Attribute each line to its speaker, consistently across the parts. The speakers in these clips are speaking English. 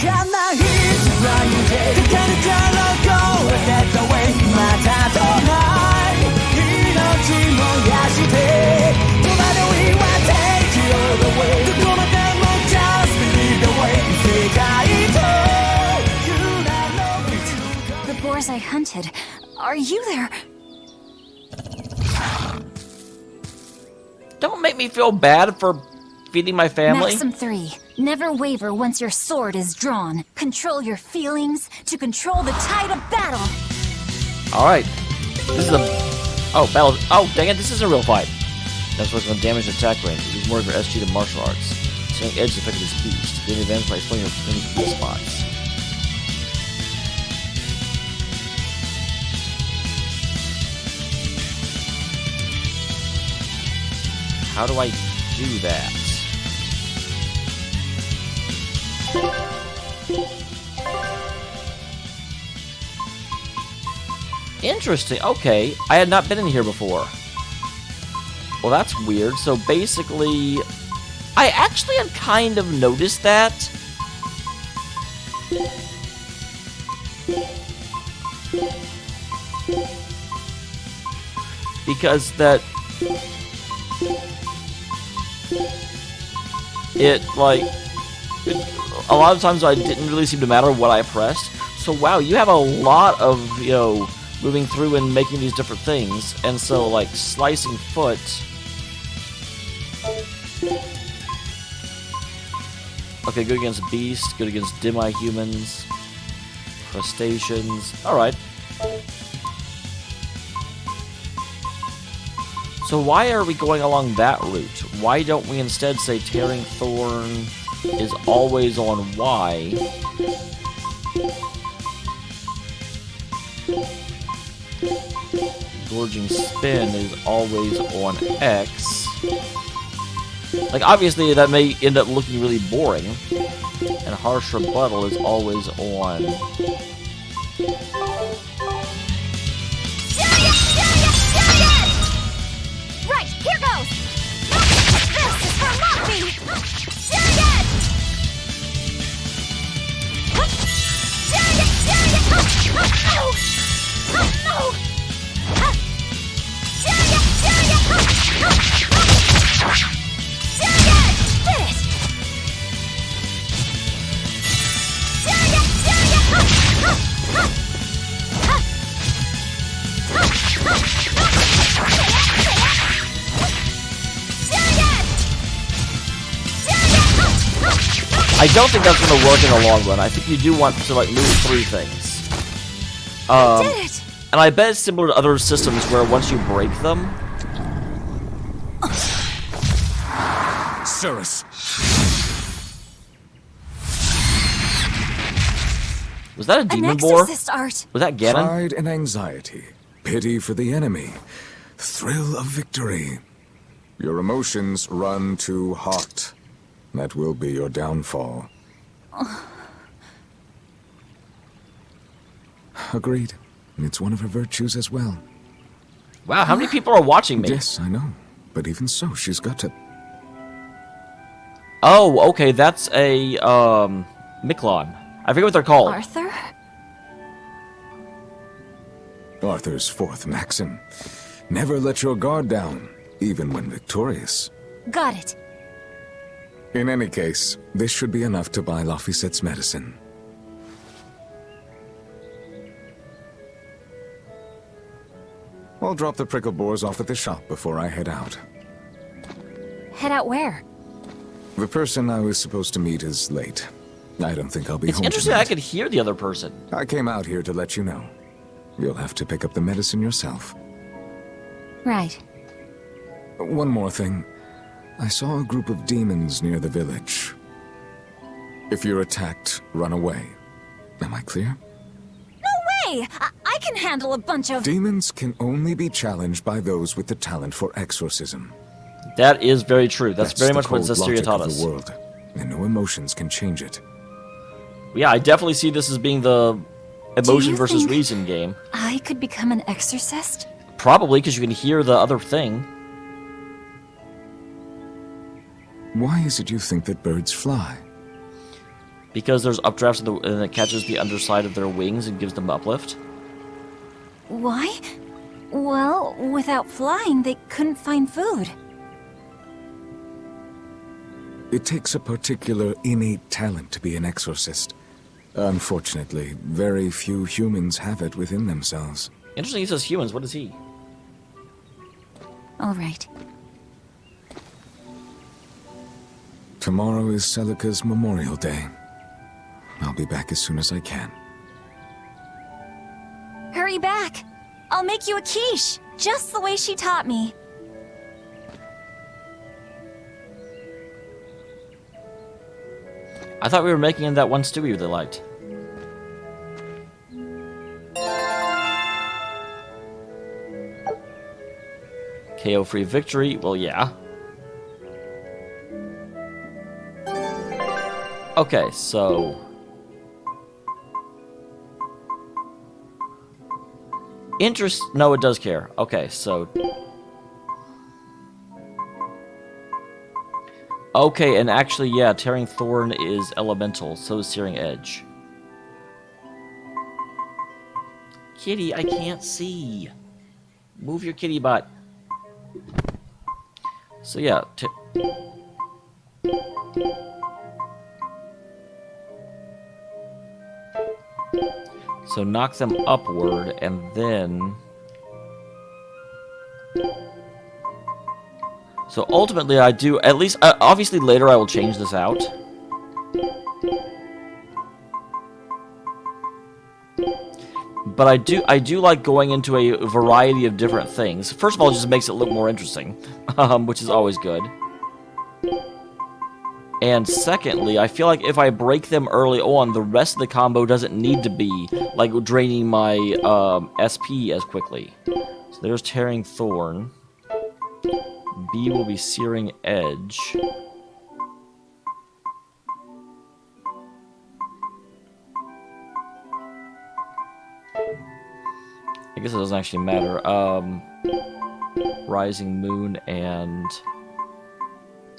Speaker 1: The boars I hunted. Are you there?
Speaker 2: Don't make me feel bad for feeding my family.
Speaker 1: Maxim 3. Never waver once your sword is drawn. Control your feelings to control the tide of battle.
Speaker 2: Alright. This is a... Oh, battle... Oh, dang it, this is a real fight. That's what's going to damage attack range. Use more of your SG to martial arts. Swing edge effectively boost. Gain advantage by exploring your enemy's weak spots. How do I do that? Interesting. Okay. I had not been in here before. Well, that's weird. So basically, I actually had kind of noticed that. Because that... a lot of times I didn't really seem to matter what I pressed. So wow, you have a lot of, moving through and making these different things. And so, like, slicing foot... Okay, good against beasts, good against demi-humans, crustaceans. Alright. So why are we going along that route? Why don't we instead say Tearing Thorn is always on Y? Gorging Spin is always on X. Like, obviously that may end up looking really boring. And Harsh Rebuttal is always on...
Speaker 1: Right, here goes! This is for Luffy! Shuriken!
Speaker 2: I don't think that's going to work in the long run. I think you do want to, like, move through things.
Speaker 1: I did it!
Speaker 2: And I bet it's similar to other systems where once you break them...
Speaker 3: Cirrus.
Speaker 2: Was that a demon
Speaker 1: An
Speaker 2: boar?
Speaker 1: exorcist art.
Speaker 2: Was that Ganon?
Speaker 3: Pride and anxiety, pity for the enemy, thrill of victory. Your emotions run too hot. That will be your downfall. Agreed. It's one of her virtues as well.
Speaker 2: Wow, how many people are watching me?
Speaker 3: Yes, I know. But even so, she's got to...
Speaker 2: Oh, okay, that's a, Miklon. I forget what they're called.
Speaker 1: Arthur?
Speaker 3: Arthur's fourth maxim. Never let your guard down, even when victorious.
Speaker 1: Got it.
Speaker 3: In any case, this should be enough to buy Laphicet's medicine. I'll drop the prickle boars off at the shop before I head out.
Speaker 1: Head out where?
Speaker 3: The person I was supposed to meet is late. I don't think I'll be
Speaker 2: It's
Speaker 3: home
Speaker 2: interesting
Speaker 3: tonight.
Speaker 2: I could hear the other person.
Speaker 3: I came out here to let you know. You'll have to pick up the medicine yourself.
Speaker 1: Right.
Speaker 3: One more thing. I saw a group of demons near the village. If you're attacked, run away. Am I clear?
Speaker 1: No way! I can handle a bunch of...
Speaker 3: Demons can only be challenged by those with the talent for exorcism.
Speaker 2: That is very true. That's very
Speaker 3: the
Speaker 2: much what
Speaker 3: cold
Speaker 2: Berseria
Speaker 3: logic
Speaker 2: taught
Speaker 3: of
Speaker 2: us.
Speaker 3: the world, and no emotions can change it.
Speaker 2: Yeah, I definitely see this as being the emotion
Speaker 1: you
Speaker 2: versus
Speaker 1: think
Speaker 2: reason game.
Speaker 1: I could become an exorcist?
Speaker 2: Probably, because you can hear the other thing.
Speaker 3: Why is it you think that birds fly?
Speaker 2: Because there's updrafts and it catches the underside of their wings and gives them uplift.
Speaker 1: Why? Well, without flying, they couldn't find food.
Speaker 3: It takes a particular innate talent to be an exorcist. Unfortunately, very few humans have it within themselves.
Speaker 2: Interesting he says humans. What is he?
Speaker 1: All right.
Speaker 3: Tomorrow is Celica's Memorial Day. I'll be back as soon as I can.
Speaker 1: Hurry back! I'll make you a quiche, just the way she taught me.
Speaker 2: I thought we were making that one stew you really liked. KO-free victory? Well, yeah. Okay, so... No, it does care. Okay, so... Okay, and actually, yeah, Tearing Thorn is elemental, so is Searing Edge. Kitty, I can't see. Move your kitty butt. So yeah, so knock them upward, and then... So ultimately I do, at least, obviously later I will change this out. But I do like going into a variety of different things. First of all, it just makes it look more interesting, which is always good. And secondly, I feel like if I break them early on, the rest of the combo doesn't need to be, like, draining my SP as quickly. So there's Tearing Thorn. B will be Searing Edge. I guess it doesn't actually matter. Rising Moon and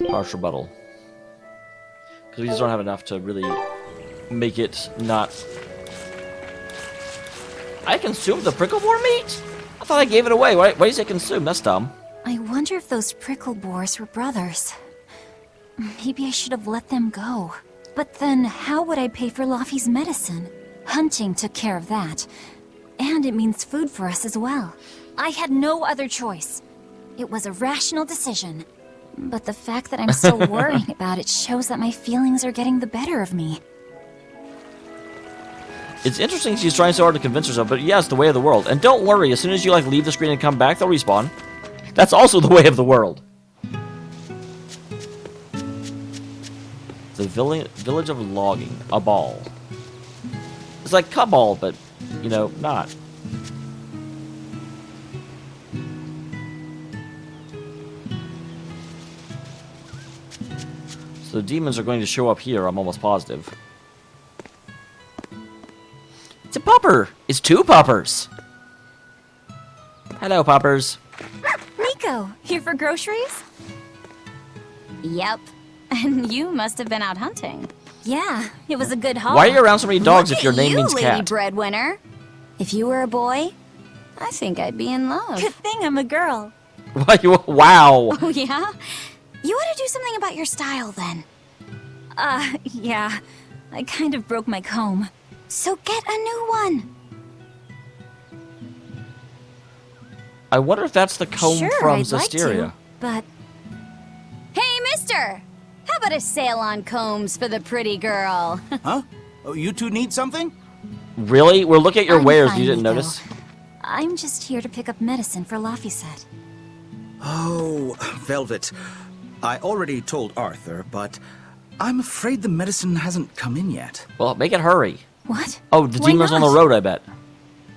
Speaker 2: Harsh Rebuttal. Because we just don't have enough to really make it not... I consumed the prickle boar meat? I thought I gave it away. Why do you say consume? That's dumb.
Speaker 1: I wonder if those prickle boars were brothers. Maybe I should have let them go. But then, how would I pay for Laphicet's medicine? Hunting took care of that. And it means food for us as well. I had no other choice. It was a rational decision. But the fact that I'm still worrying about it shows that my feelings are getting the better of me.
Speaker 2: It's interesting she's trying so hard to convince herself, but yeah, it's the way of the world. And don't worry, as soon as you like leave the screen and come back, they'll respawn. That's also the way of the world. The village of logging. A ball. It's like Cabal, but, you know, not. So the demons are going to show up here, I'm almost positive. It's a pupper! It's two puppers! Hello, puppers.
Speaker 1: Nico, here for groceries?
Speaker 4: Yep. And you must have been out hunting.
Speaker 1: Yeah, it was a good haul.
Speaker 2: Why are you around so many dogs if your
Speaker 4: Look at
Speaker 2: name
Speaker 4: you,
Speaker 2: means
Speaker 4: lady
Speaker 2: cat?
Speaker 4: breadwinner. If you were a boy, I think I'd be in love.
Speaker 1: Good thing I'm a girl.
Speaker 2: Wow.
Speaker 4: Oh, yeah? You ought to do something about your style, then.
Speaker 1: Yeah. I kind of broke my comb.
Speaker 4: So get a new one.
Speaker 2: I wonder if that's the comb
Speaker 1: Sure,
Speaker 2: from
Speaker 1: I'd like
Speaker 2: Zestiria.
Speaker 1: to, but
Speaker 4: Hey, mister! How about a sale on combs for the pretty girl?
Speaker 5: Huh? Oh, you two need something?
Speaker 2: Really? We're looking at your
Speaker 1: I'm
Speaker 2: wares.
Speaker 1: fine,
Speaker 2: You didn't
Speaker 1: Nico.
Speaker 2: notice?
Speaker 1: I'm just here to pick up medicine for Laphicet.
Speaker 5: Oh, Velvet. I already told Arthur, but I'm afraid the medicine hasn't come in yet.
Speaker 2: Well, make it hurry.
Speaker 1: What?
Speaker 2: Oh, the
Speaker 1: Why
Speaker 2: demon's on
Speaker 1: not?
Speaker 2: the road, I bet.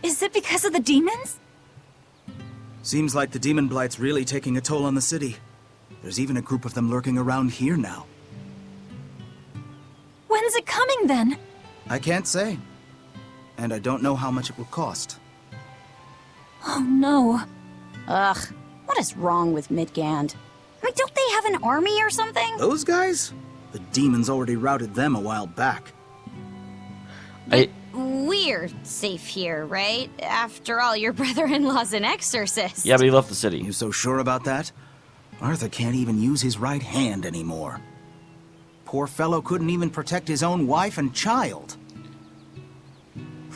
Speaker 1: Is it because of the demons?
Speaker 5: Seems like the demon blight's really taking a toll on the city. There's even a group of them lurking around here now.
Speaker 1: When's it coming then?
Speaker 5: I can't say. And I don't know how much it will cost.
Speaker 1: Oh no.
Speaker 4: Ugh, what is wrong with Midgand? I mean, don't they have an army or something?
Speaker 5: Those guys? The demons already routed them a while back.
Speaker 4: We're safe here, right? After all, your brother-in-law's an exorcist.
Speaker 2: Yeah, but he left the city.
Speaker 5: You so sure about that? Arthur can't even use his right hand anymore. Poor fellow couldn't even protect his own wife and child.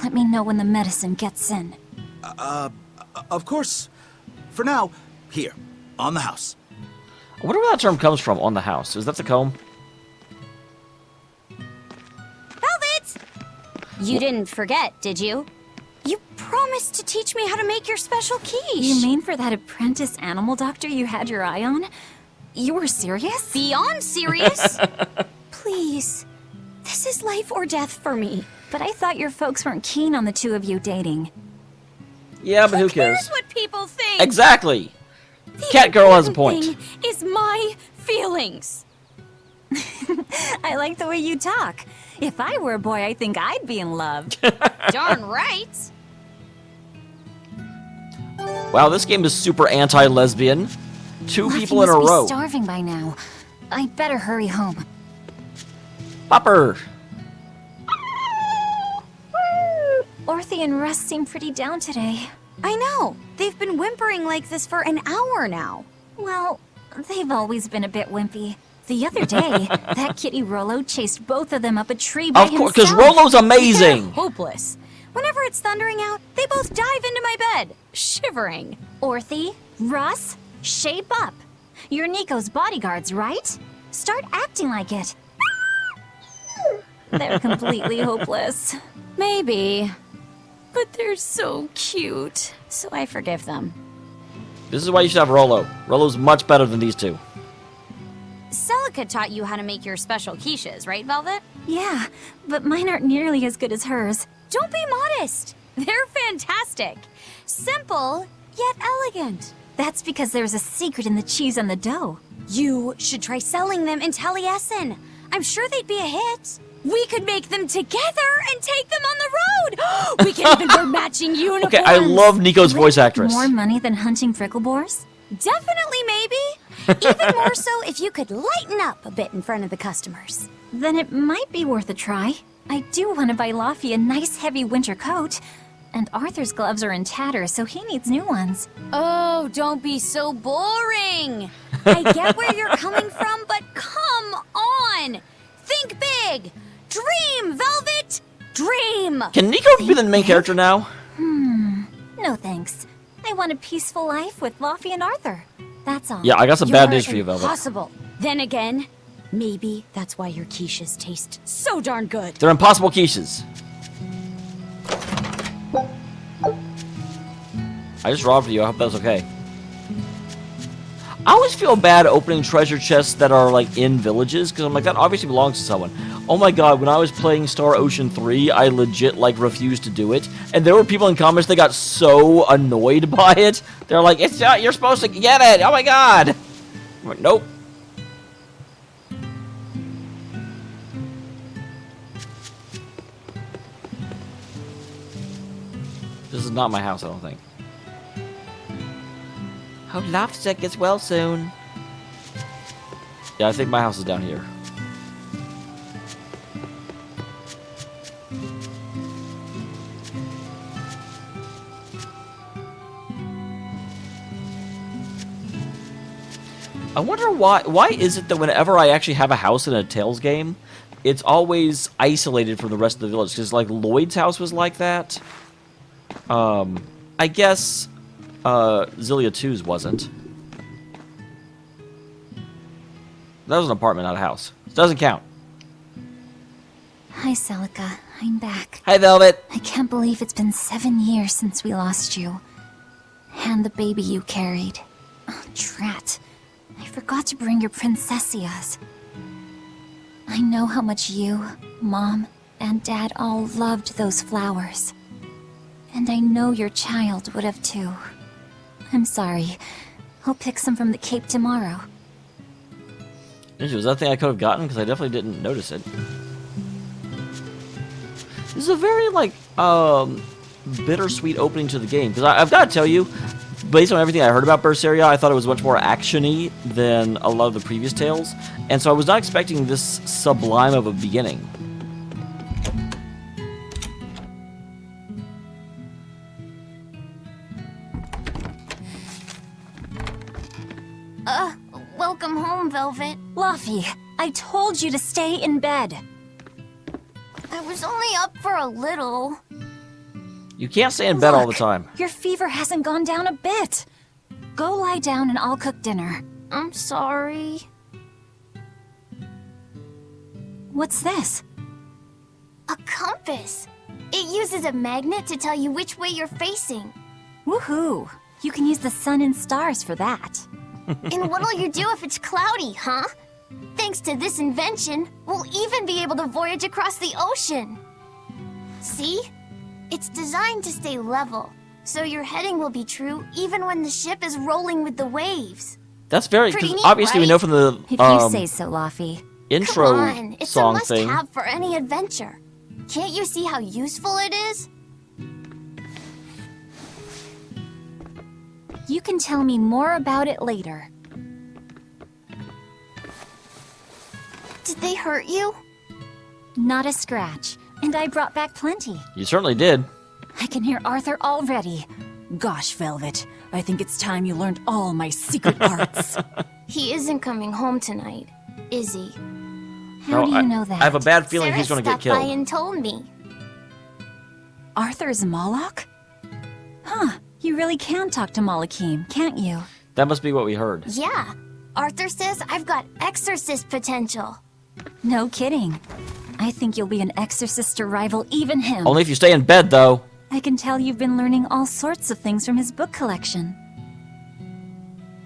Speaker 1: Let me know when the medicine gets in.
Speaker 5: Of course. For now, here, on the house.
Speaker 2: I wonder where that term comes from, on the house. Is that the comb?
Speaker 4: Velvet! You didn't forget, did you? You promised to teach me how to make your special quiche.
Speaker 1: You mean for that apprentice animal doctor you had your eye on? You were serious?
Speaker 4: Beyond serious? Please. This is life or death for me.
Speaker 1: But I thought your folks weren't keen on the two of you dating.
Speaker 2: Yeah, but who cares?
Speaker 4: Who cares what people think?
Speaker 2: Exactly!
Speaker 4: The
Speaker 2: Cat girl has a point.
Speaker 4: important thing is my feelings.
Speaker 1: I like the way you talk. If I were a boy, I think I'd be in love.
Speaker 4: Darn right.
Speaker 2: Wow, this game is super anti-lesbian. Two
Speaker 1: Luffy
Speaker 2: people in a
Speaker 1: must be
Speaker 2: row.
Speaker 1: starving by now. I'd better hurry home.
Speaker 2: Popper!
Speaker 1: Orthy and Russ seem pretty down today.
Speaker 4: I know. They've been whimpering like this for an hour now.
Speaker 1: Well, they've always been a bit wimpy. The other day, that kitty Rollo chased both of them up a tree by
Speaker 2: Of course,
Speaker 1: himself.
Speaker 2: because Rolo's
Speaker 4: They're
Speaker 2: amazing!
Speaker 4: hopeless. Whenever it's thundering out, they both dive into my bed, shivering.
Speaker 1: Orthy, Russ, shape up. You're Nico's bodyguards, right? Start acting like it. They're completely hopeless.
Speaker 4: Maybe. But they're so cute, so I forgive them.
Speaker 2: This is why you should have Rolo. Rolo's much better than these two.
Speaker 4: Celica taught you how to make your special quiches, right, Velvet?
Speaker 1: Yeah, but mine aren't nearly as good as hers.
Speaker 4: Don't be modest. They're fantastic. Simple, yet elegant.
Speaker 1: That's because there's a secret in the cheese on the dough.
Speaker 4: You should try selling them in Taliesin. I'm sure they'd be a hit. We could make them together and take them on the road. We can even wear matching uniforms.
Speaker 2: Okay, I love Nico's voice actress.
Speaker 1: More money than hunting fricklebores?
Speaker 4: Definitely, maybe. Even more so if you could lighten up a bit in front of the customers.
Speaker 1: Then it might be worth a try. I do want to buy Laphicet a nice heavy winter coat. And Arthur's gloves are in tatters, so he needs new ones.
Speaker 4: Oh, don't be so boring. I get where you're coming from, but come on. Think big. Dream, Velvet. Dream.
Speaker 2: Can Nico be the main character now?
Speaker 1: No thanks. I want a peaceful life with Laphicet and Arthur. That's all.
Speaker 2: Yeah, I got some bad news for you, Velvet.
Speaker 4: Impossible. Then again, maybe that's why your quiches taste so darn good.
Speaker 2: They're impossible quiches. I just robbed you. I hope that was okay. I always feel bad opening treasure chests that are like in villages because I'm like, that obviously belongs to someone. Oh my god, when I was playing Star Ocean 3, I legit like refused to do it, and there were people in comments that got so annoyed by it. They're like, "It's not, you're supposed to get it. Oh my god." I'm like, nope. This is not my house, I don't think. Hope Laphicet gets well soon. Yeah, I think my house is down here. I wonder why is it that whenever I actually have a house in a Tales game, it's always isolated from the rest of the village? Because like Lloyd's house was like that. I guess Zillia 2's wasn't. That was an apartment, not a house. It doesn't count.
Speaker 1: Hi, Celica. I'm back.
Speaker 2: Hi, Velvet.
Speaker 1: I can't believe it's been 7 years since we lost you. And the baby you carried. Oh, drat. I forgot to bring your princessias. I know how much you, Mom, and Dad all loved those flowers. And I know your child would have too. I'm sorry. I'll pick some from the Cape tomorrow.
Speaker 2: Was that thing I could have gotten? Because I definitely didn't notice it. This is a very, like, bittersweet opening to the game. Because I've got to tell you, based on everything I heard about Berseria, I thought it was much more action-y than a lot of the previous Tales. And so I was not expecting this sublime of a beginning.
Speaker 4: home, Velvet.
Speaker 1: Laphie, I told you to stay in bed.
Speaker 4: I was only up for a little.
Speaker 2: You can't stay in bed all the
Speaker 1: Look,
Speaker 2: time.
Speaker 1: Your fever hasn't gone down a bit. Go lie down and I'll cook dinner.
Speaker 4: I'm sorry.
Speaker 1: What's this?
Speaker 4: A compass. It uses a magnet to tell you which way you're facing.
Speaker 1: Woohoo! You can use the sun and stars for that.
Speaker 4: And what'll you do if it's cloudy, huh? Thanks to this invention, we'll even be able to voyage across the ocean. See? It's designed to stay level, so your heading will be true even when the ship is rolling with the waves.
Speaker 2: That's very...
Speaker 4: Pretty
Speaker 2: 'cause
Speaker 4: neat,
Speaker 2: obviously we
Speaker 4: right?
Speaker 2: know from the
Speaker 1: If you say so, Laphie.
Speaker 2: intro
Speaker 4: Come on, it's a
Speaker 2: song thing.
Speaker 4: must-have for any adventure. Can't you see how useful it is?
Speaker 1: You can tell me more about it later.
Speaker 4: Did they hurt you?
Speaker 1: Not a scratch, and I brought back plenty.
Speaker 2: You certainly did.
Speaker 1: I can hear Arthur already. Gosh, Velvet, I think it's time you learned all my secret arts.
Speaker 4: He isn't coming home tonight, is he?
Speaker 1: How do you
Speaker 2: I,
Speaker 1: know that?
Speaker 2: I have a bad feeling
Speaker 4: Sarah
Speaker 2: he's going to get
Speaker 4: stopped by
Speaker 2: killed.
Speaker 4: and told me.
Speaker 1: Arthur's Moloch? Huh, you really can talk to Malakim, can't you?
Speaker 2: That must be what we heard.
Speaker 4: Yeah, Arthur says I've got exorcist potential.
Speaker 1: No kidding. I think you'll be an exorcist to rival even him.
Speaker 2: Only if you stay in bed, though.
Speaker 1: I can tell you've been learning all sorts of things from his book collection.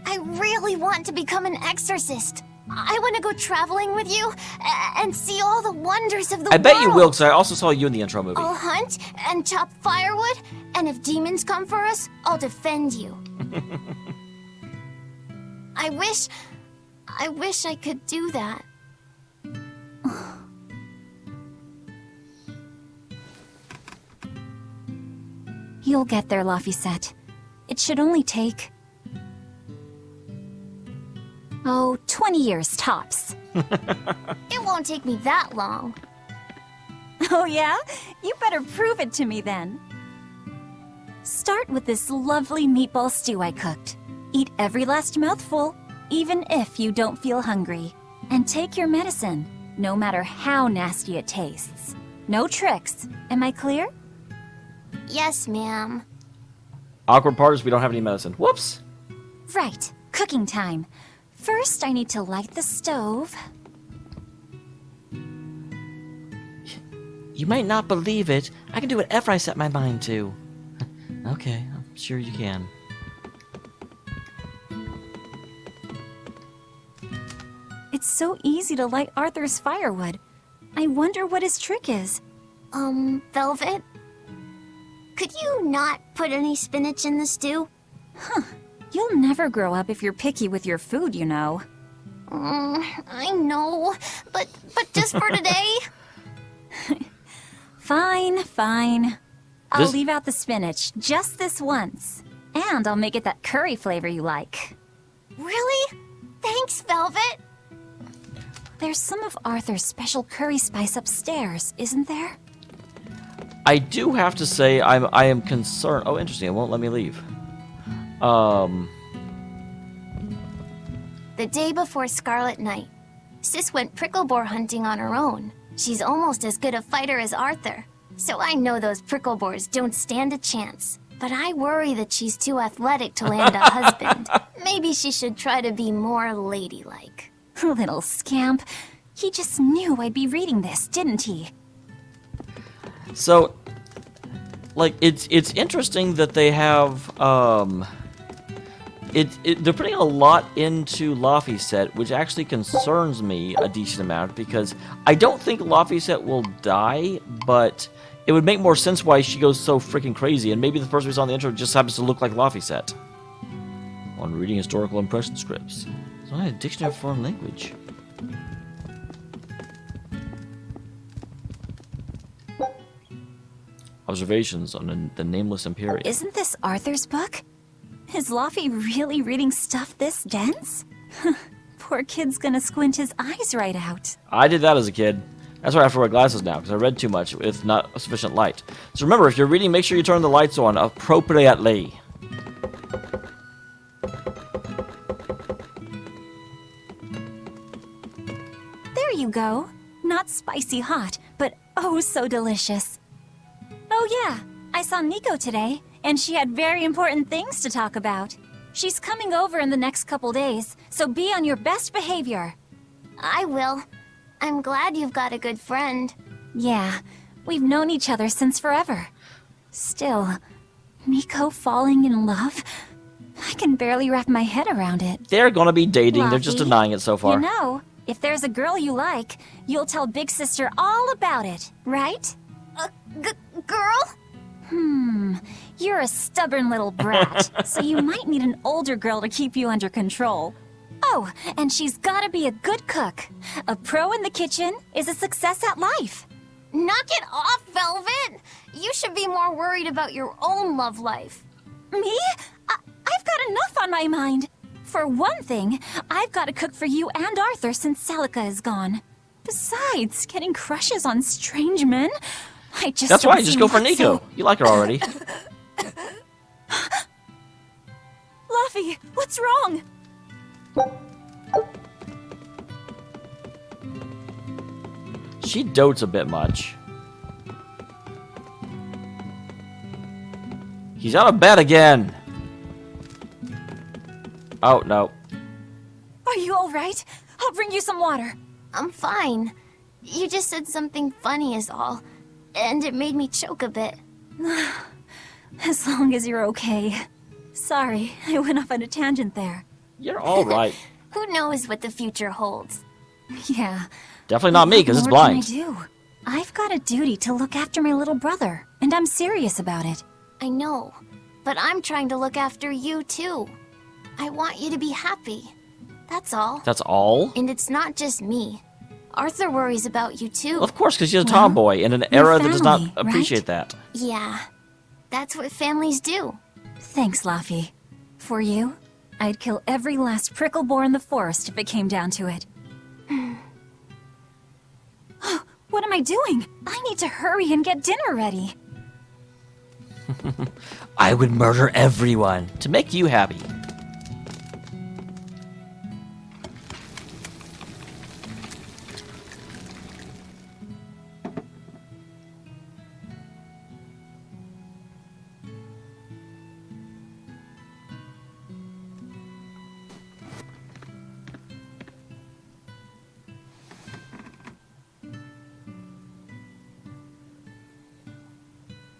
Speaker 4: I really want to become an exorcist. I want to go traveling with you and see all the wonders of the world.
Speaker 2: I bet you will, because I also saw you in the intro movie.
Speaker 4: I'll hunt and chop firewood, and if demons come for us, I'll defend you. I wish I could do that.
Speaker 1: You'll get there, Laphicet. It should only take... 20 years tops.
Speaker 4: It won't take me that long.
Speaker 1: Oh yeah? You better prove it to me then. Start with this lovely meatball stew I cooked. Eat every last mouthful, even if you don't feel hungry. And take your medicine, no matter how nasty it tastes. No tricks. Am I clear?
Speaker 4: Yes, ma'am.
Speaker 2: Awkward part is we don't have any medicine. Whoops!
Speaker 1: Right. Cooking time. First, I need to light the stove.
Speaker 2: You might not believe it. I can do whatever I set my mind to. Okay, I'm sure you can.
Speaker 1: It's so easy to light Arthur's firewood. I wonder what his trick is.
Speaker 4: Velvet? Could you not put any spinach in the stew?
Speaker 1: You'll never grow up if you're picky with your food, you know.
Speaker 4: I know, but just for today?
Speaker 1: Fine, fine. I'll
Speaker 2: This-
Speaker 1: leave out the spinach just this once. And I'll make it that curry flavor you like.
Speaker 4: Really? Thanks, Velvet.
Speaker 1: There's some of Arthur's special curry spice upstairs, isn't there?
Speaker 2: I do have to say I am concerned. Oh, interesting. It won't let me leave.
Speaker 4: The day before Scarlet Night, Sis went prickle-boar hunting on her own. She's almost as good a fighter as Arthur, so I know those prickle-boars don't stand a chance. But I worry that she's too athletic to land a husband. Maybe she should try to be more ladylike.
Speaker 1: Little scamp. He just knew I'd be reading this, didn't he?
Speaker 2: So, like, it's interesting that they have they're putting a lot into Laphicet, which actually concerns me a decent amount because I don't think Laphicet will die, but it would make more sense why she goes so freaking crazy, and maybe the person we saw in the intro just happens to look like Laphicet. On reading historical impression scripts. It's only a dictionary of foreign language. Observations on the Nameless Imperium.
Speaker 1: Isn't this Arthur's book? Is Laphie really reading stuff this dense? Poor kid's gonna squint his eyes right out.
Speaker 2: I did that as a kid. That's why I have to wear glasses now, because I read too much with not sufficient light. So remember, if you're reading, make sure you turn the lights on appropriately.
Speaker 1: go. Not spicy hot, but oh so delicious. Oh yeah, I saw Nico today, and she had very important things to talk about. She's coming over in the next couple days, so be on your best behavior.
Speaker 4: I will. I'm glad you've got a good friend.
Speaker 1: Yeah, we've known each other since forever. Still, Nico falling in love? I can barely wrap my head around it.
Speaker 2: They're gonna be dating. They're just
Speaker 1: Laphy,
Speaker 2: denying it so far.
Speaker 1: You know, if there's a girl you like, you'll tell Big Sister all about it, right?
Speaker 4: Girl?
Speaker 1: You're a stubborn little brat, so you might need an older girl to keep you under control. Oh, and she's gotta be a good cook. A pro in the kitchen is a success at life.
Speaker 4: Knock it off, Velvet! You should be more worried about your own love life.
Speaker 1: Me? I've got enough on my mind. For one thing, I've got to cook for you and Arthur since Celica is gone. Besides, getting crushes on strange men, I just
Speaker 2: That's
Speaker 1: don't
Speaker 2: right, just
Speaker 1: see
Speaker 2: go for
Speaker 1: what's
Speaker 2: Nico.
Speaker 1: so-
Speaker 2: You like her already.
Speaker 1: Laphy, what's wrong?
Speaker 2: She dotes a bit much. He's out of bed again. Oh, no.
Speaker 1: Are you all right? I'll bring you some water.
Speaker 4: I'm fine. You just said something funny is all, and it made me choke a bit.
Speaker 1: As long as you're okay. Sorry, I went off on a tangent there.
Speaker 2: You're all right.
Speaker 4: Who knows what the future holds?
Speaker 1: Yeah.
Speaker 2: Definitely not me, because it's
Speaker 1: What more
Speaker 2: blind.
Speaker 1: can I do? I've got a duty to look after my little brother, and I'm serious about it.
Speaker 4: I know, but I'm trying to look after you too. I want you to be happy. That's all.
Speaker 2: That's all?
Speaker 4: And it's not just me. Arthur worries about you too.
Speaker 2: Well, of course, because she's a tomboy in an era that does not
Speaker 1: family,
Speaker 2: appreciate
Speaker 1: right?
Speaker 2: that.
Speaker 4: Yeah, that's what families do.
Speaker 1: Thanks, Laphy. For you, I'd kill every last prickle boar in the forest if it came down to it. What am I doing? I need to hurry and get dinner ready.
Speaker 2: I would murder everyone to make you happy.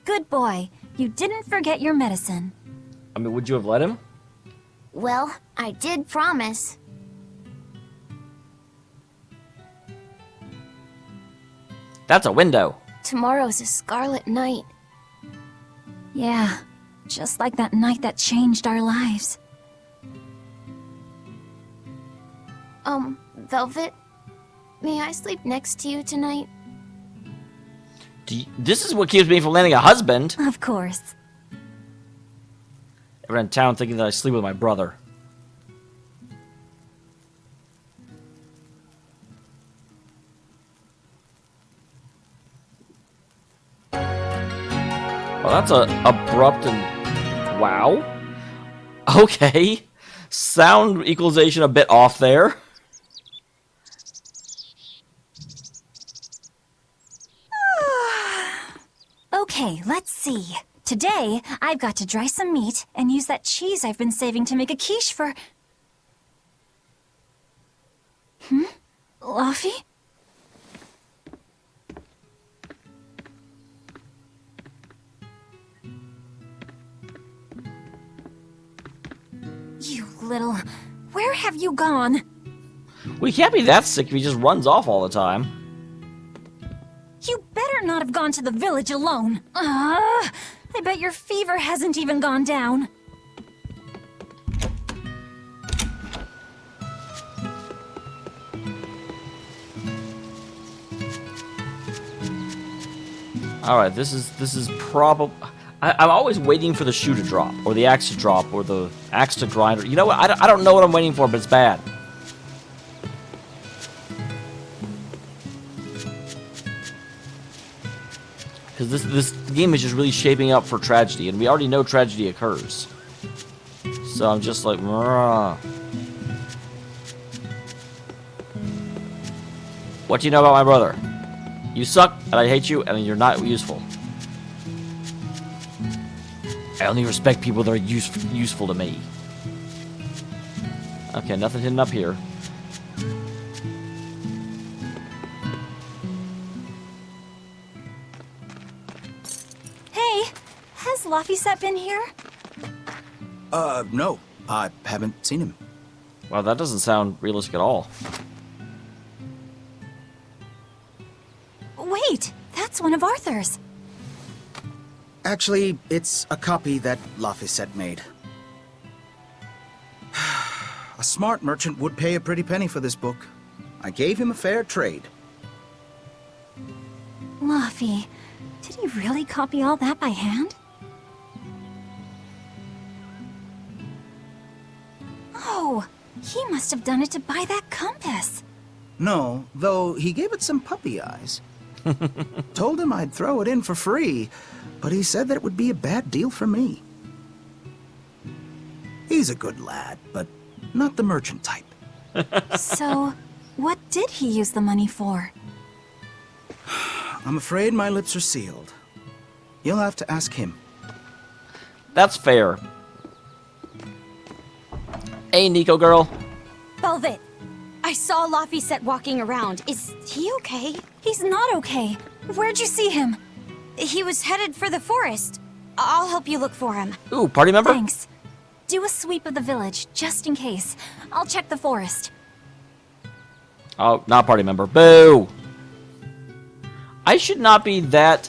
Speaker 1: Good boy. You didn't forget your medicine.
Speaker 2: I mean, would you have let him?
Speaker 4: Well, I did promise.
Speaker 2: That's a window.
Speaker 4: Tomorrow's a Scarlet Night.
Speaker 1: Yeah, just like that night that changed our lives.
Speaker 4: Velvet? May I sleep next to you tonight?
Speaker 2: This is what keeps me from landing a husband.
Speaker 1: Of course.
Speaker 2: Everyone in town thinking that I sleep with my brother. Well, that's a abrupt and... Wow. Okay. Sound equalization a bit off there.
Speaker 1: Okay, let's see. Today, I've got to dry some meat and use that cheese I've been saving to make a quiche for... Laphy? You little... Where have you gone?
Speaker 2: We can't be that sick if he just runs off all the time.
Speaker 1: You better not have gone to the village alone. I bet your fever hasn't even gone down.
Speaker 2: All right, this is probably. I'm always waiting for the shoe to drop, or the axe to drop, or the axe to grind. You know what? I don't know what I'm waiting for, but it's bad. Because this game is just really shaping up for tragedy, and we already know tragedy occurs. So I'm just like, what What do you know about my brother? You suck, and I hate you, and you're not useful. I only respect people that are useful to me. Okay, nothing hidden up here.
Speaker 1: Hey, has Laphicet been here?
Speaker 5: No. I haven't seen him.
Speaker 2: Wow, that doesn't sound realistic at all.
Speaker 1: Wait, that's one of Arthur's.
Speaker 5: Actually, it's a copy that Laphicet made. A smart merchant would pay a pretty penny for this book. I gave him a fair trade.
Speaker 1: Laphi, did he really copy all that by hand? Oh, he must have done it to buy that compass.
Speaker 5: No, though he gave it some puppy eyes. Told him I'd throw it in for free, but he said that it would be a bad deal for me. He's a good lad, but not the merchant type.
Speaker 1: So, what did he use the money for?
Speaker 5: I'm afraid my lips are sealed. You'll have to ask him.
Speaker 2: That's fair. Hey, Nico girl.
Speaker 6: Velvet, I saw Laphicet walking around. Is he okay?
Speaker 1: He's not okay. Where'd you see him?
Speaker 6: He was headed for the forest. I'll help you look for him.
Speaker 2: Ooh, party member?
Speaker 1: Thanks. Do a sweep of the village, just in case. I'll check the forest.
Speaker 2: Oh, not party member. Boo! I should not be that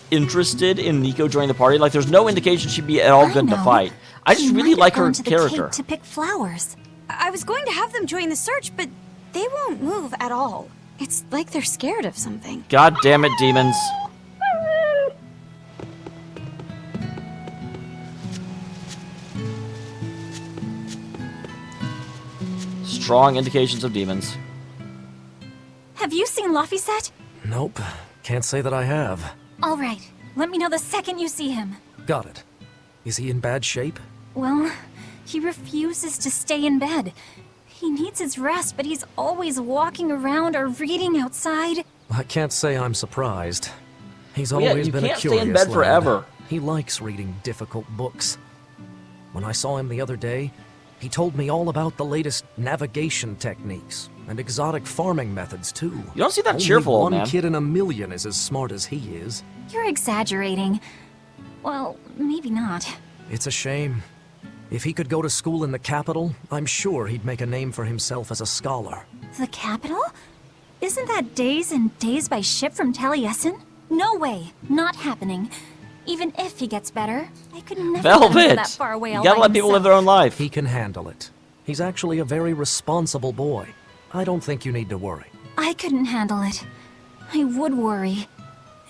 Speaker 2: interested in Nico joining the party. Like, there's no indication she'd be at all good to
Speaker 1: know.
Speaker 2: fight. I just
Speaker 1: He
Speaker 2: really
Speaker 1: might
Speaker 2: like
Speaker 1: have
Speaker 2: her
Speaker 1: gone to the
Speaker 2: character.
Speaker 1: cave to pick flowers.
Speaker 6: I was going to have them join the search, but they won't move at all. It's like they're scared of something.
Speaker 2: God damn it, demons. Strong indications of demons.
Speaker 1: Have you seen Laphicet?
Speaker 7: Nope. Can't say that I have.
Speaker 1: All right. Let me know the second you see him.
Speaker 7: Got it. Is he in bad shape?
Speaker 1: Well, he refuses to stay in bed. He needs his rest, but he's always walking around or reading outside.
Speaker 7: I can't say I'm surprised. He's
Speaker 2: Well, yeah,
Speaker 7: always
Speaker 2: you
Speaker 7: been a
Speaker 2: can't stay
Speaker 7: curious
Speaker 2: in bed
Speaker 7: lad.
Speaker 2: forever.
Speaker 7: He likes reading difficult books. When I saw him the other day, he told me all about the latest navigation techniques and exotic farming methods too.
Speaker 2: You don't see that
Speaker 7: Only
Speaker 2: cheerful, old
Speaker 7: one
Speaker 2: man.
Speaker 7: kid in a million is as smart as he is.
Speaker 1: You're exaggerating. Well, maybe not.
Speaker 7: It's a shame. If he could go to school in the capital, I'm sure he'd make a name for himself as a scholar.
Speaker 1: The capital? Isn't that days and days by ship from Taliesin? No way. Not happening. Even if he gets better, I could never let him go
Speaker 2: Velvet!
Speaker 1: that far away
Speaker 2: You
Speaker 1: all
Speaker 2: gotta
Speaker 1: by
Speaker 2: let people live
Speaker 1: himself.
Speaker 2: their own life.
Speaker 7: He can handle it. He's actually a very responsible boy. I don't think you need to worry.
Speaker 1: I couldn't handle it. I would worry.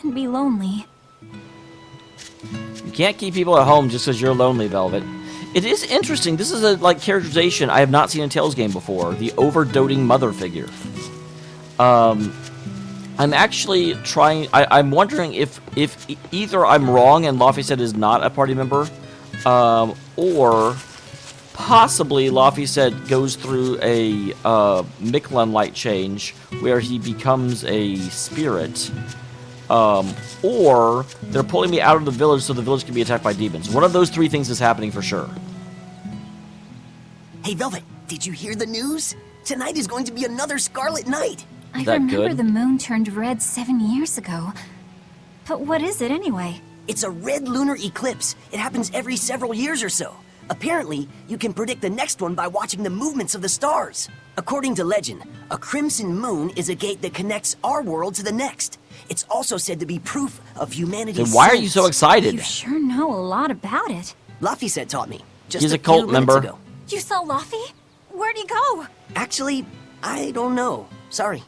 Speaker 1: And be lonely.
Speaker 2: You can't keep people at home just because you're lonely, Velvet. It is interesting. This is a characterization I have not seen in Tales game before. The over-doting mother figure. I'm actually trying... I'm wondering if either I'm wrong and Laphicet is not a party member, or possibly Laphicet goes through a Michelin light change where he becomes a spirit, or they're pulling me out of the village so the village can be attacked by demons. One of those three things is happening for sure.
Speaker 8: Hey, Velvet, did you hear the news? Tonight is going to be another Scarlet Night.
Speaker 1: I
Speaker 2: that
Speaker 1: remember
Speaker 2: good?
Speaker 1: the moon turned red 7 years ago. But what is it anyway?
Speaker 8: It's a red lunar eclipse. It happens every several years or so. Apparently, you can predict the next one by watching the movements of the stars. According to legend, a crimson moon is a gate that connects our world to the next. It's also said to be proof of humanity's
Speaker 2: Then why are you so
Speaker 8: sins.
Speaker 2: excited?
Speaker 1: You sure know a lot about it.
Speaker 8: Laphicet taught me. Just
Speaker 2: He's a
Speaker 8: few
Speaker 2: cult
Speaker 8: minutes
Speaker 2: member.
Speaker 8: ago.
Speaker 1: You saw Laphi? Where'd he go?
Speaker 8: Actually, I don't know. Sorry.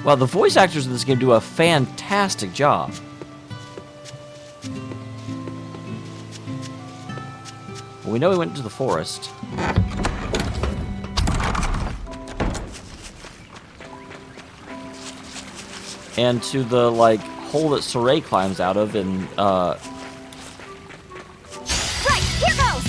Speaker 2: Well, the voice actors in this game do a fantastic job. Well, we know he went into the forest. And to the, hole that Saray climbs out of in,
Speaker 6: Right, here goes!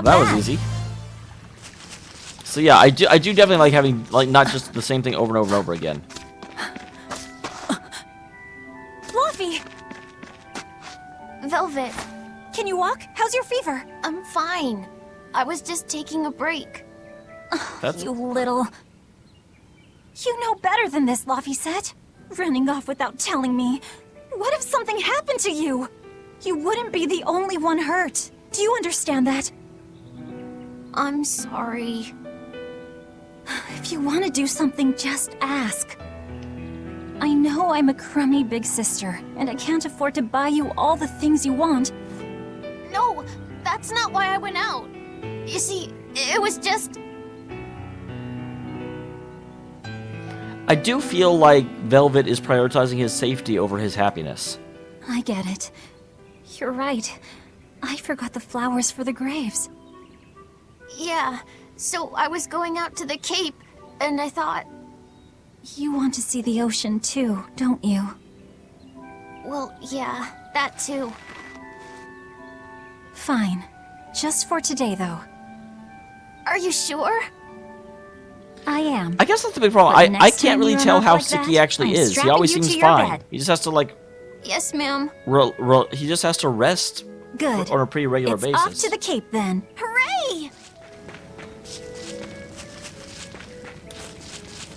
Speaker 1: Not
Speaker 2: That
Speaker 1: bad.
Speaker 2: was easy. So yeah, I do definitely like having like not just the same thing over and over and over again.
Speaker 6: Laphie,
Speaker 4: Velvet,
Speaker 6: can you walk? How's your fever?
Speaker 4: I'm fine. I was just taking a break.
Speaker 2: That's
Speaker 1: You little... You know better than this, Laphicet. Running off without telling me. What if something happened to you? You wouldn't be the only one hurt. Do you understand that?
Speaker 4: I'm sorry.
Speaker 1: If you want to do something, just ask. I know I'm a crummy big sister, and I can't afford to buy you all the things you want.
Speaker 4: No, that's not why I went out. You see, it was just...
Speaker 2: I do feel like Velvet is prioritizing his safety over his happiness.
Speaker 1: I get it. You're right. I forgot the flowers for the graves.
Speaker 4: Yeah, so I was going out to the Cape, and I thought,
Speaker 1: You want to see the ocean too, don't you?
Speaker 4: well, yeah, that too.
Speaker 1: Fine. Just for today, though.
Speaker 4: Are you sure?
Speaker 1: I am.
Speaker 2: I guess that's the big problem.
Speaker 1: But next
Speaker 2: I
Speaker 1: time
Speaker 2: can't really
Speaker 1: you run
Speaker 2: tell
Speaker 1: off
Speaker 2: how
Speaker 1: like
Speaker 2: sick
Speaker 1: that,
Speaker 2: he actually
Speaker 1: I'm
Speaker 2: is. He
Speaker 1: strapping
Speaker 2: always
Speaker 1: you to
Speaker 2: seems
Speaker 1: your
Speaker 2: fine.
Speaker 1: bed.
Speaker 2: He just has to like
Speaker 4: Yes, ma'am.
Speaker 2: he just has to rest
Speaker 1: Good.
Speaker 2: on a pretty regular
Speaker 1: It's
Speaker 2: basis.
Speaker 1: off to the Cape, then.
Speaker 4: Hooray!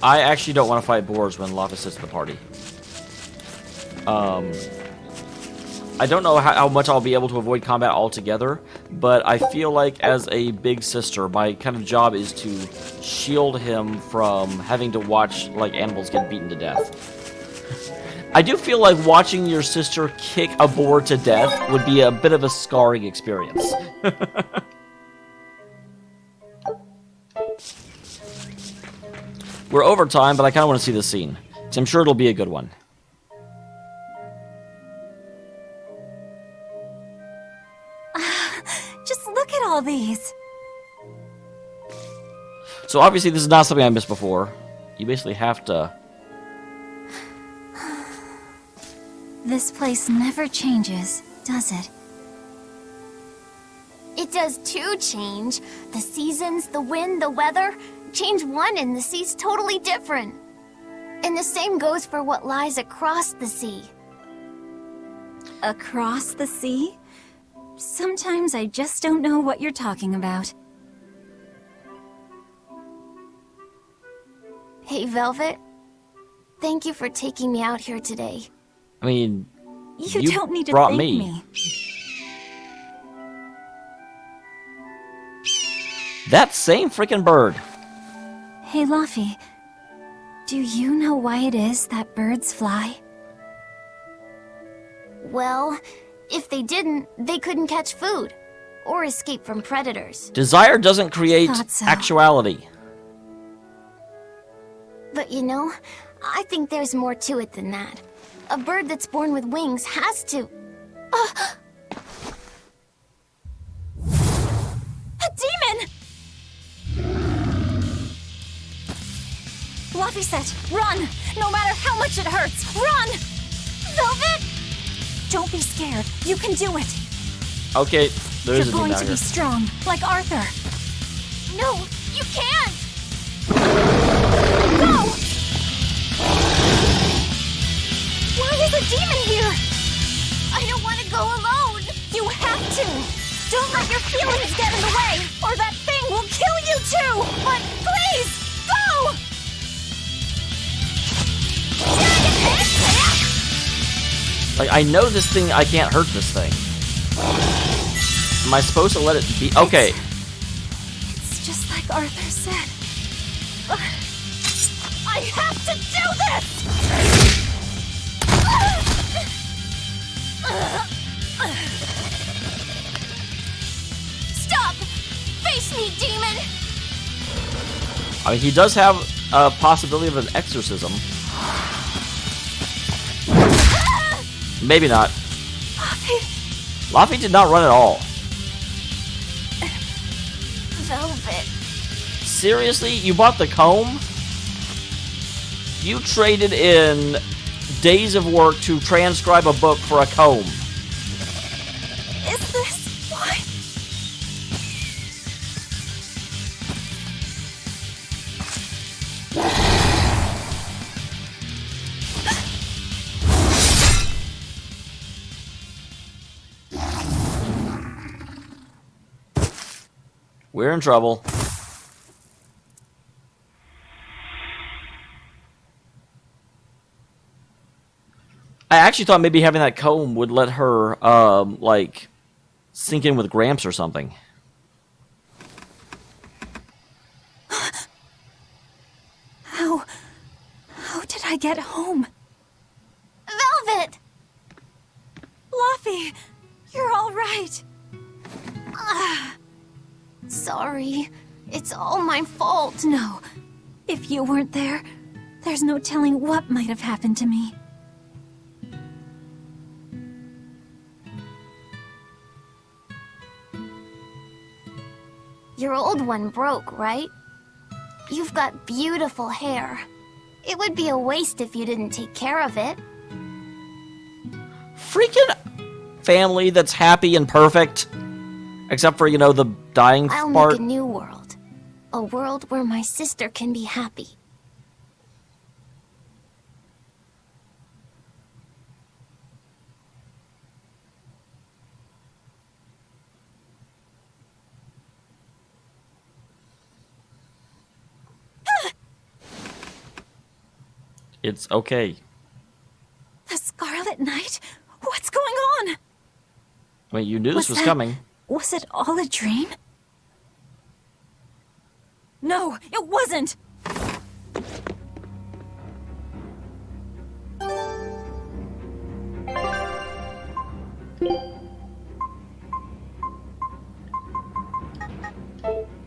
Speaker 2: I actually don't want to fight boars when Laphicet's at the party. I don't know how much I'll be able to avoid combat altogether, but I feel like as a big sister, my kind of job is to shield him from having to watch like animals get beaten to death. I do feel like watching your sister kick a boar to death would be a bit of a scarring experience. We're over time, but I kind of want to see this scene. So I'm sure it'll be a good one.
Speaker 1: Just look at all these.
Speaker 2: So obviously this is not something I missed before. You basically have to...
Speaker 1: This place never changes, does it?
Speaker 4: It does too change. The seasons, the wind, the weather. Change one and the sea's totally different. And the same goes for what lies across the sea.
Speaker 1: Across the sea? Sometimes I just don't know what you're talking about.
Speaker 4: Hey, Velvet. Thank you for taking me out here today.
Speaker 2: I mean,
Speaker 1: You don't need to
Speaker 2: brought
Speaker 1: thank
Speaker 2: me.
Speaker 1: me.
Speaker 2: That same freaking bird.
Speaker 1: Hey, Laphie. Do you know why it is that birds fly?
Speaker 4: Well, if they didn't, they couldn't catch food. Or escape from predators.
Speaker 2: Desire doesn't create
Speaker 1: Thought so.
Speaker 2: actuality.
Speaker 4: But you know, I think there's more to it than that. A bird that's born with wings has to...
Speaker 1: A demon! Laphicet, run! No matter how much it hurts, run! Velvet! Don't be scared. You can do it.
Speaker 2: Okay, there is a
Speaker 1: You're
Speaker 2: demon
Speaker 1: going
Speaker 2: out
Speaker 1: to
Speaker 2: here.
Speaker 1: be strong, like Arthur.
Speaker 4: No, you can't!
Speaker 1: Go! Why is a demon here?
Speaker 4: I don't want to go alone!
Speaker 1: You have to! Don't let your feelings get in the way, or that thing will kill you too! But please, go!
Speaker 2: Like, I know this thing, I can't hurt this thing. Am I supposed to let it be? Okay.
Speaker 1: It's just like Arthur said. I have to do this!
Speaker 4: Stop! Face me, demon!
Speaker 2: I mean, he does have a possibility of an exorcism. Maybe not. Laphie did not run at all.
Speaker 4: Velvet.
Speaker 2: Seriously? You bought the comb? You traded in days of work to transcribe a book for a comb.
Speaker 1: Is this why?
Speaker 2: We're in trouble. I actually thought maybe having that comb would let her, like, sink in with Gramps or something.
Speaker 1: How did I get home?
Speaker 4: Velvet!
Speaker 6: Laphie, you're all right.
Speaker 4: Sorry. It's all my fault.
Speaker 1: No. If you weren't there, there's no telling what might have happened to me.
Speaker 4: Your old one broke, right? You've got beautiful hair. It would be a waste if you didn't take care of it.
Speaker 2: Freaking family that's happy and perfect. Except for, you know, the dying
Speaker 4: I'll
Speaker 2: part.
Speaker 4: make a new world. A world where my sister can be happy.
Speaker 2: It's okay.
Speaker 1: The Scarlet Night? What's going on?
Speaker 2: Wait, you knew this was
Speaker 1: that-
Speaker 2: coming.
Speaker 1: Was it all a dream? No, it wasn't!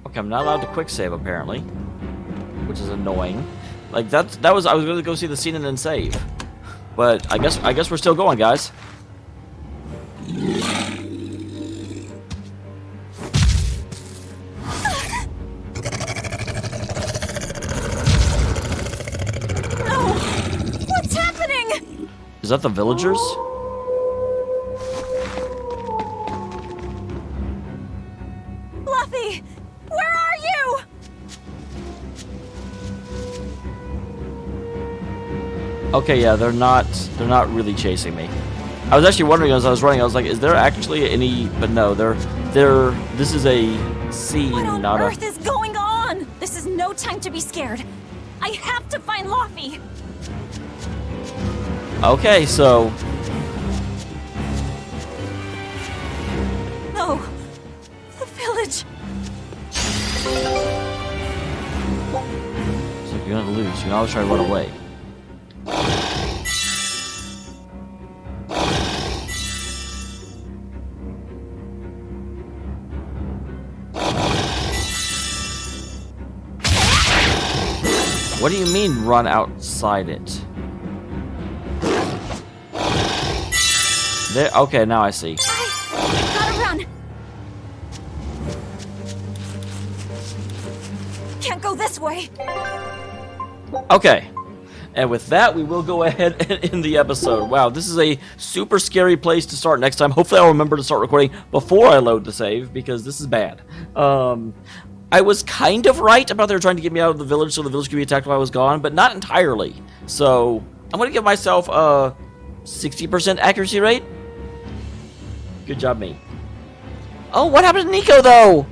Speaker 2: Okay, I'm not allowed to quick save apparently, which is annoying. Like I was going to go see the scene and then save, but I guess we're still going, guys.
Speaker 1: What's happening?
Speaker 2: Is that the villagers?
Speaker 1: Laphie, where are you?
Speaker 2: Okay, yeah, they're not really chasing me. I was actually wondering as I was running, I was like, is there actually any? But no, this is a scene,
Speaker 1: What on
Speaker 2: not
Speaker 1: earth
Speaker 2: a.
Speaker 1: is going on? This is no time to be scared. I have to find Laphie.
Speaker 2: Okay, so
Speaker 1: No, the village.
Speaker 2: you're gonna lose. You can always try to run away. What do you mean run outside it? There. Okay, now I see.
Speaker 1: Gotta run. Can't go this way.
Speaker 2: Okay. And with that, we will go ahead and end the episode. Wow, this is a super scary place to start next time. Hopefully I'll remember to start recording before I load the save, because this is bad. I was kind of right about they were trying to get me out of the village so the village could be attacked while I was gone, but not entirely. So, I'm going to give myself a 60% accuracy rate. Good job, me. Oh, what happened to Nico, though?